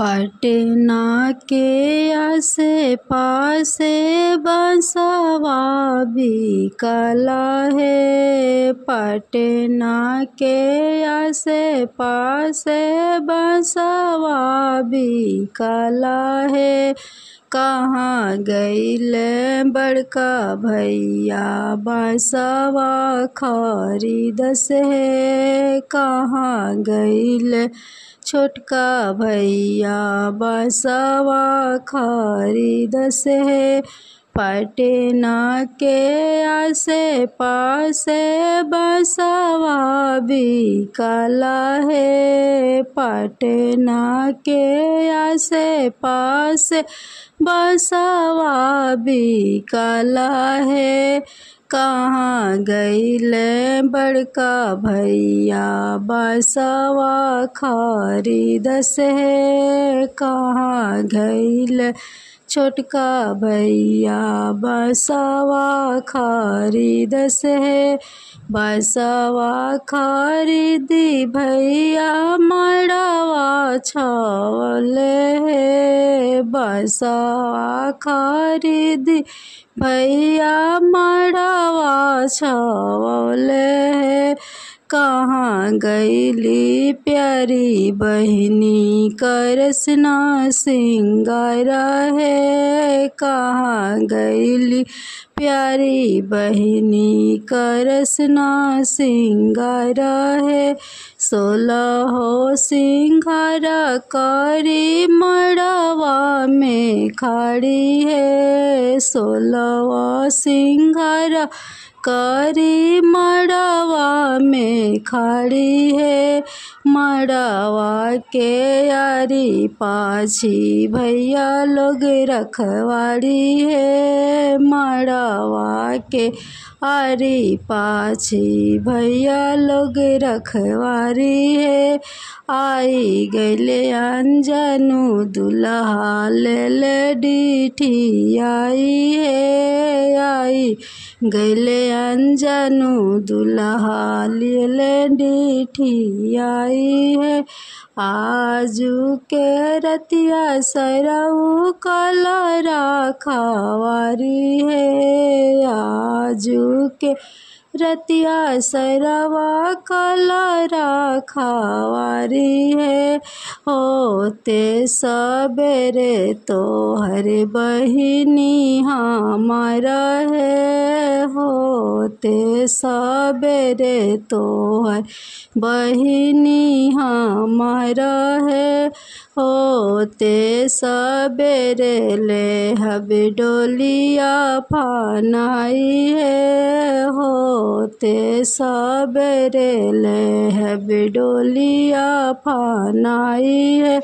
पटना के आसे पासे बसवा बिकला है। पटना के आसे पासे बसवा बिकला है। कहाँ गइले बड़का भैया बसवा खरीदस है। कहाँ गइले छोटका भैया बसवा खरीदस है। पटना के आसे पासे बसवा बिकला है। पटना के आसे पासे बसवा बिकला है। कहाँ गइले बड़का भैया बसवा खरीदस है। कहाँ गइले छोटका भैया बसवा खरीदस है। बसवा खरीदी भैया मड़वा छवले है। बसवा खरीदी भैया मड़वा छवले है। कहाँ गइली प्यारी बहिनी करसना सिंगार है। कहाँ गइली प्यारी बहिनी करसना सिंगार है। 16 सिंगार करी मड़वा में खड़ी है। 16 सिंगार करी मड़वा में खड़ी है। मड़वा के यारी पाछी भैया लोग रखवाड़ी है। मड़वा के आरी पाछी भैया लोग रखवारी है। आई गइले अंजनु दुल्हा ले डीठी आई है। आई गइले अंजनु दुल्हा ले डीठी आई है। आजू के रतिया सरऊ कलरा खवारी है। आजू के रतिया सरवा कलरा खवारी है। होते सबेरे तोहर बहिनी हमारा है। होते सबेरे तोहर बहिनी हमारा है। होते सबेरे ले हब डोलिया फनाई है। होते सबेरे ले हब डोलिया फनाई है।